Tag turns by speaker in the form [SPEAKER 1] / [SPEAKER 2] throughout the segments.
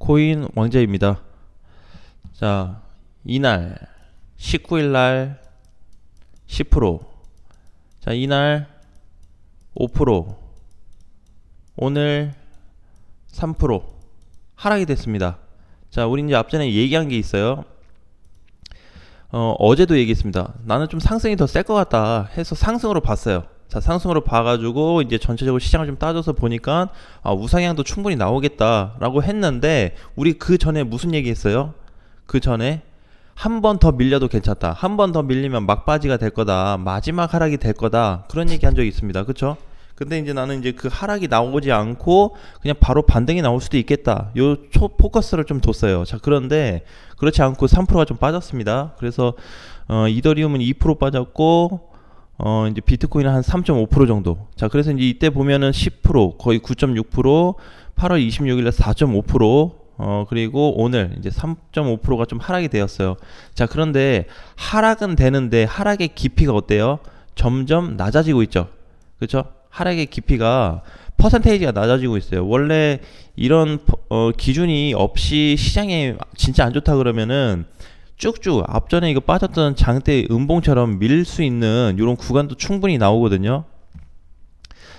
[SPEAKER 1] 비트코인 왕자입니다. 자, 이날 19일날 10%, 자 이날 5%, 오늘 3% 하락이 됐습니다. 자, 우리 이제 앞전에 얘기한 게 있어요. 어제도 얘기했습니다. 나는 좀 상승이 더 셀 것 같다 해서 상승으로 봤어요. 자, 상승으로 봐가지고 이제 전체적으로 시장을 좀 따져서 보니까 우상향도 충분히 나오겠다라고 했는데, 우리 그 전에 무슨 얘기했어요? 그 전에 한 번 더 밀려도 괜찮다, 한 번 더 밀리면 막바지가 될 거다, 마지막 하락이 될 거다, 그런 얘기 한 적이 있습니다. 그쵸? 근데 이제 나는 이제 그 하락이 나오지 않고 그냥 바로 반등이 나올 수도 있겠다, 요 포커스를 좀 뒀어요. 자, 그런데 그렇지 않고 3%가 좀 빠졌습니다. 그래서 이더리움은 2% 빠졌고, 이제 비트코인은 한 3.5% 정도. 자, 그래서 이제 이때 보면은 10%, 거의 9.6%, 8월 26일에 4.5%, 그리고 오늘 이제 3.5%가 좀 하락이 되었어요. 자, 그런데 하락은 되는데 하락의 깊이가 어때요? 점점 낮아지고 있죠. 그렇죠? 하락의 깊이가 퍼센테이지가 낮아지고 있어요. 원래 이런 기준이 없이 시장에 진짜 안 좋다 그러면은 쭉쭉 앞전에 이거 빠졌던 장대 음봉처럼 밀 수 있는 이런 구간도 충분히 나오거든요.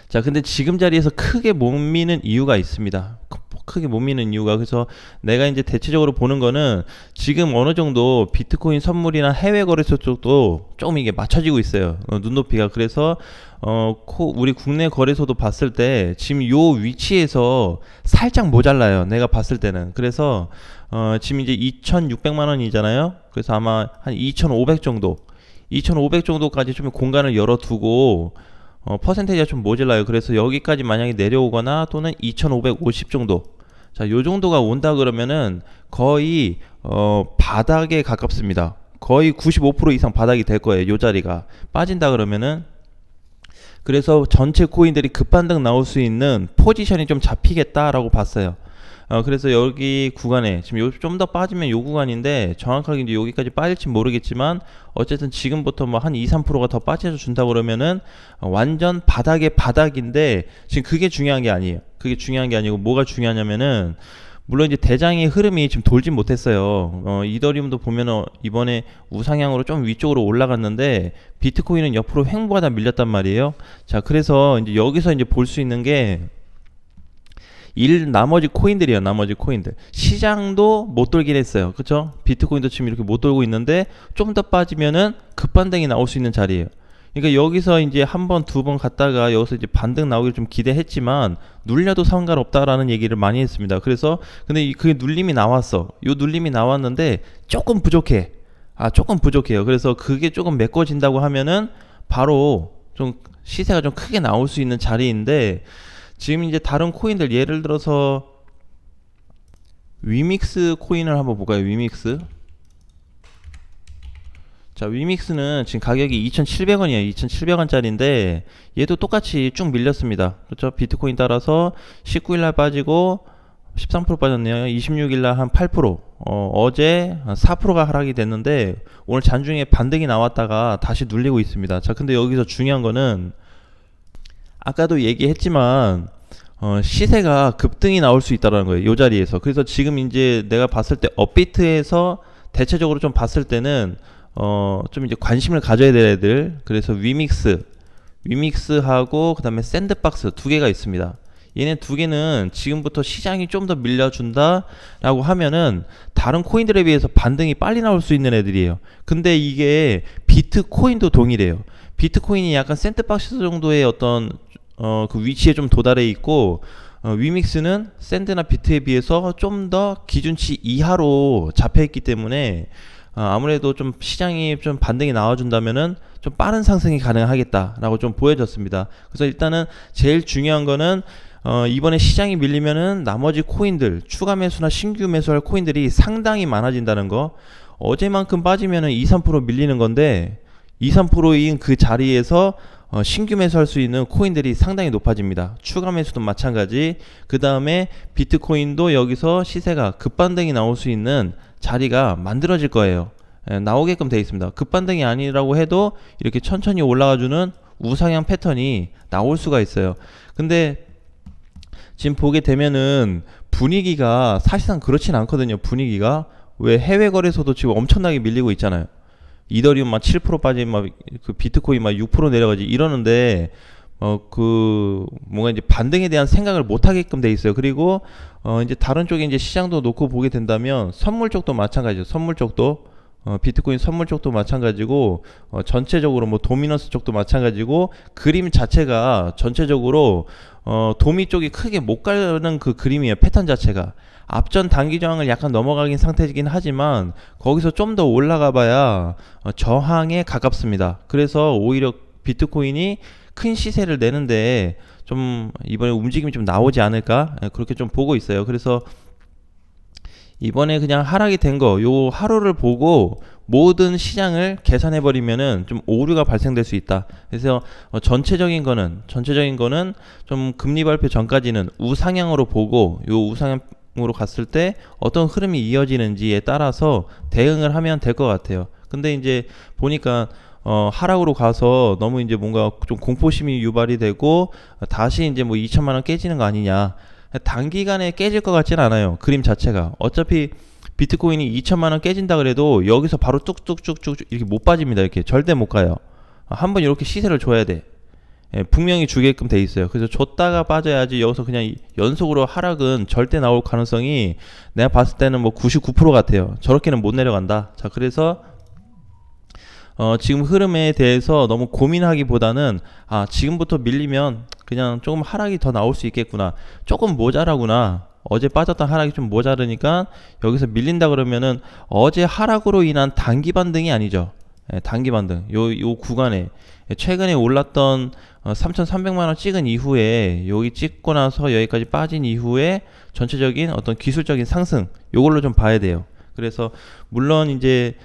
[SPEAKER 1] 자, 근데 지금 자리에서 크게 못 미는 이유가 있습니다. 크게 못 미는 이유가, 그래서 내가 이제 대체적으로 보는 거는 지금 어느 정도 비트코인 선물이나 해외 거래소 쪽도 조금 이게 맞춰지고 있어요. 눈높이가. 그래서 우리 국내 거래소도 봤을 때 지금 요 위치에서 살짝 모자라요, 내가 봤을 때는. 그래서 지금 이제 2,600만 원이잖아요. 그래서 아마 한 2,500 정도, 2,500 정도까지 좀 공간을 열어두고 퍼센테이지가 좀 모자라요. 그래서 여기까지 만약에 내려오거나 또는 2,550 정도, 자, 요 정도가 온다 그러면은 거의 바닥에 가깝습니다. 거의 95% 이상 바닥이 될 거예요, 요 자리가. 빠진다 그러면은. 그래서 전체 코인들이 급반등 나올 수 있는 포지션이 좀 잡히겠다라고 봤어요. 그래서 여기 구간에 지금 좀 더 빠지면 요 구간인데, 정확하게 이제 여기까지 빠질지 모르겠지만 어쨌든 지금부터 뭐 한 2-3%가 더 빠져 준다 그러면은 완전 바닥의 바닥인데, 지금 그게 중요한 게 아니에요. 그게 중요한 게 아니고 뭐가 중요하냐면은, 물론 이제 대장의 흐름이 지금 돌진 못했어요. 이더리움도 보면은 이번에 우상향으로 좀 위쪽으로 올라갔는데 비트코인은 옆으로 횡보하다 밀렸단 말이에요. 자, 그래서 이제 여기서 이제 볼 수 있는 게 나머지 코인들이에요. 나머지 코인들 시장도 못 돌긴 했어요. 그쵸? 비트코인도 지금 이렇게 못 돌고 있는데 좀 더 빠지면은 급반등이 나올 수 있는 자리예요. 그러니까 여기서 이제 한 번, 두 번 갔다가 여기서 이제 반등 나오길 좀 기대했지만 눌려도 상관없다라는 얘기를 많이 했습니다. 그래서 근데 그 눌림이 나왔어. 요 눌림이 나왔는데 조금 부족해. 조금 부족해요. 그래서 그게 조금 메꿔진다고 하면은 바로 좀 시세가 좀 크게 나올 수 있는 자리인데, 지금 이제 다른 코인들 예를 들어서 위믹스 코인을 한번 볼까요? 위믹스. 자, 위믹스는 지금 가격이 2,700원이에요. 2,700원짜리인데 얘도 똑같이 쭉 밀렸습니다. 그렇죠? 비트코인 따라서 19일날 빠지고 13% 빠졌네요. 26일날 한 8%, 어제 4%가 하락이 됐는데 오늘 잔중에 반등이 나왔다가 다시 눌리고 있습니다. 자, 근데 여기서 중요한 거는 아까도 얘기했지만 시세가 급등이 나올 수 있다는 거예요, 이 자리에서. 그래서 지금 이제 내가 봤을 때 업비트에서 대체적으로 좀 봤을 때는 좀 이제 관심을 가져야 될 애들, 그래서 위믹스하고 그 다음에 샌드박스 두 개가 있습니다. 얘네 두 개는 지금부터 시장이 좀 더 밀려준다 라고 하면은 다른 코인들에 비해서 반등이 빨리 나올 수 있는 애들이에요. 근데 이게 비트코인도 동일해요. 비트코인이 약간 샌드박스 정도의 어떤 그 위치에 좀 도달해 있고, 위믹스는 샌드나 비트에 비해서 좀 더 기준치 이하로 잡혀 있기 때문에 아무래도 좀 시장이 좀 반등이 나와준다면은 좀 빠른 상승이 가능하겠다라고 좀 보여졌습니다. 그래서 일단은 제일 중요한 거는 이번에 시장이 밀리면은 나머지 코인들, 추가 매수나 신규 매수할 코인들이 상당히 많아진다는 거. 어제만큼 빠지면은 2-3% 밀리는 건데 2-3%인 그 자리에서 신규 매수할 수 있는 코인들이 상당히 높아집니다. 추가 매수도 마찬가지. 그 다음에 비트코인도 여기서 시세가 급반등이 나올 수 있는 자리가 만들어질 거예요. 나오게끔 되어 있습니다. 급반등이 아니라고 해도 이렇게 천천히 올라가주는 우상향 패턴이 나올 수가 있어요. 근데 지금 보게 되면은 분위기가 사실상 그렇진 않거든요. 분위기가 왜 해외 거래소도 지금 엄청나게 밀리고 있잖아요. 이더리움 막 7% 빠지면 막 그 비트코인 막 6% 내려가지 이러는데 그 뭔가 이제 반등에 대한 생각을 못 하게끔 돼 있어요. 그리고 이제 다른 쪽에 이제 시장도 놓고 보게 된다면 선물 쪽도 마찬가지죠. 선물 쪽도 비트코인 선물 쪽도 마찬가지고 전체적으로 뭐 도미넌스 쪽도 마찬가지고 그림 자체가 전체적으로 도미 쪽이 크게 못 가는 그 그림이에요. 패턴 자체가 앞전 단기 저항을 약간 넘어가긴 상태이긴 하지만 거기서 좀 더 올라가 봐야 저항에 가깝습니다. 그래서 오히려 비트코인이 큰 시세를 내는데 좀 이번에 움직임이 좀 나오지 않을까 그렇게 좀 보고 있어요. 그래서 이번에 그냥 하락이 된 거 요 하루를 보고 모든 시장을 계산해 버리면은 좀 오류가 발생될 수 있다. 그래서 전체적인 거는 좀 금리 발표 전까지는 우상향으로 보고 요 우상향으로 갔을 때 어떤 흐름이 이어지는지에 따라서 대응을 하면 될 것 같아요. 근데 이제 보니까 하락으로 가서 너무 이제 뭔가 좀 공포심이 유발이 되고 다시 이제 뭐 2천만 원 깨지는 거 아니냐. 단기간에 깨질 것 같진 않아요. 그림 자체가. 어차피 비트코인이 2천만 원 깨진다 그래도 여기서 바로 뚝뚝쭉쭉 이렇게 못 빠집니다. 이렇게 절대 못 가요. 한번 이렇게 시세를 줘야 돼. 분명히 주게끔 돼 있어요. 그래서 줬다가 빠져야지 여기서 그냥 연속으로 하락은 절대 나올 가능성이 내가 봤을 때는 뭐 99% 같아요. 저렇게는 못 내려간다. 자, 그래서 지금 흐름에 대해서 너무 고민하기보다는 지금부터 밀리면 그냥 조금 하락이 더 나올 수 있겠구나. 조금 모자라구나. 어제 빠졌던 하락이 좀 모자르니까 여기서 밀린다 그러면은 어제 하락으로 인한 단기 반등이 아니죠. 단기 반등. 요 구간에 최근에 올랐던 3,300만 원 찍은 이후에 여기 찍고 나서 여기까지 빠진 이후에 전체적인 어떤 기술적인 상승 요걸로 좀 봐야 돼요. 그래서 물론 이제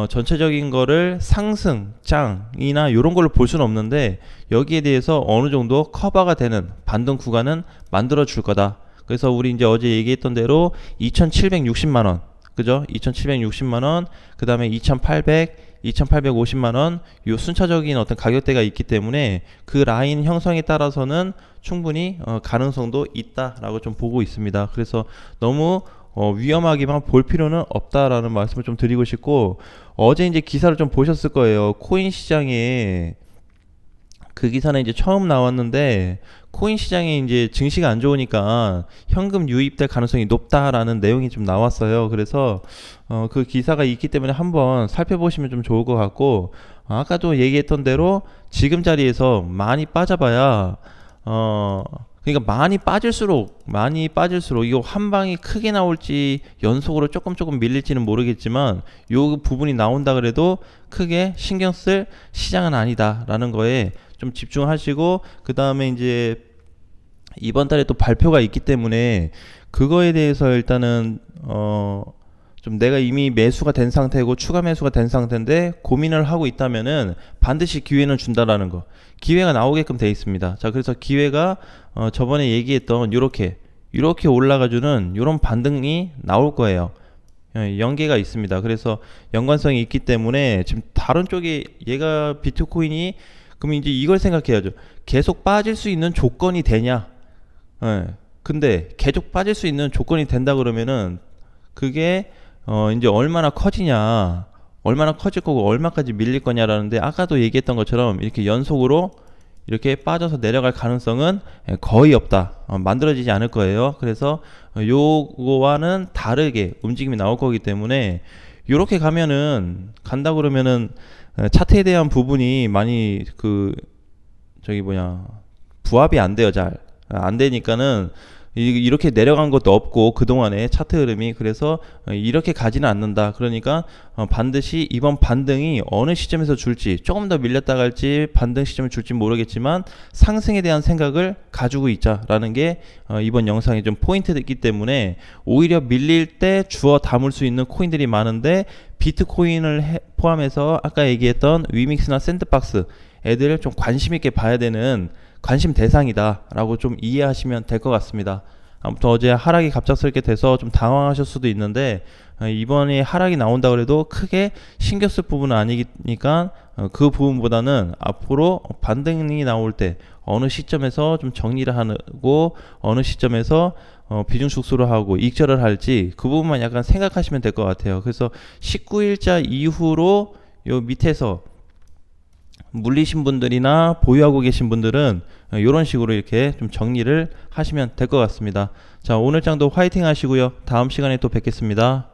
[SPEAKER 1] 전체적인 거를 상승장이나 요런 걸로 볼 수는 없는데 여기에 대해서 어느 정도 커버가 되는 반등 구간은 만들어 줄 거다. 그래서 우리 이제 어제 얘기했던 대로 2,760만 원, 그죠? 2,760만 원, 그 다음에 2,800, 2,850만 원, 요 순차적인 어떤 가격대가 있기 때문에 그 라인 형성에 따라서는 충분히 가능성도 있다라고 좀 보고 있습니다. 그래서 너무 위험하게만 볼 필요는 없다라는 말씀을 좀 드리고 싶고, 어제 이제 기사를 좀 보셨을 거예요. 코인 시장에 그 기사는 이제 처음 나왔는데 코인 시장에 이제 증시가 안 좋으니까 현금 유입될 가능성이 높다라는 내용이 좀 나왔어요. 그래서 그 기사가 있기 때문에 한번 살펴보시면 좀 좋을 것 같고, 아까도 얘기했던 대로 지금 자리에서 많이 빠져봐야 그러니까 많이 빠질수록 이거 한 방이 크게 나올지 연속으로 조금 밀릴지는 모르겠지만 요 부분이 나온다 그래도 크게 신경 쓸 시장은 아니다라는 거에 좀 집중하시고, 그 다음에 이제 이번 달에 또 발표가 있기 때문에 그거에 대해서 일단은 좀 내가 이미 매수가 된 상태고 추가 매수가 된 상태인데 고민을 하고 있다면은 반드시 기회는 준다라는 거, 기회가 나오게끔 돼 있습니다. 자, 그래서 기회가 저번에 얘기했던 요렇게 올라가주는 요런 반등이 나올 거예요. 연계가 있습니다. 그래서 연관성이 있기 때문에 지금 다른 쪽에 얘가 비트코인이 그럼 이제 이걸 생각해야죠. 계속 빠질 수 있는 조건이 되냐? 근데 계속 빠질 수 있는 조건이 된다 그러면은 그게 이제 얼마나 커지냐, 얼마나 커질 거고 얼마까지 밀릴 거냐라는데, 아까도 얘기했던 것처럼 이렇게 연속으로 이렇게 빠져서 내려갈 가능성은 거의 없다. 만들어지지 않을 거예요. 그래서 요거와는 다르게 움직임이 나올 거기 때문에 요렇게 간다 그러면은 차트에 대한 부분이 많이 부합이 안 돼요. 잘 안 되니까는 이렇게 내려간 것도 없고 그동안의 차트 흐름이, 그래서 이렇게 가지는 않는다. 그러니까 반드시 이번 반등이 어느 시점에서 줄지, 조금 더 밀렸다 갈지 반등 시점을 줄지 모르겠지만 상승에 대한 생각을 가지고 있자라는 게 이번 영상의 좀 포인트이기 때문에, 오히려 밀릴 때 주워 담을 수 있는 코인들이 많은데 비트코인을 포함해서 아까 얘기했던 위믹스나 샌드박스 애들 좀 관심 있게 봐야 되는 관심 대상이다 라고 좀 이해하시면 될 것 같습니다. 아무튼 어제 하락이 갑작스럽게 돼서 좀 당황하실 수도 있는데 이번에 하락이 나온다 그래도 크게 신경 쓸 부분은 아니니까 그 부분보다는 앞으로 반등이 나올 때 어느 시점에서 좀 정리를 하고 어느 시점에서 비중 축소를 하고 익절을 할지 그 부분만 약간 생각하시면 될 것 같아요. 그래서 19일자 이후로 요 밑에서 물리신 분들이나 보유하고 계신 분들은 이런 식으로 이렇게 좀 정리를 하시면 될 것 같습니다. 자, 오늘 장도 화이팅 하시고요. 다음 시간에 또 뵙겠습니다.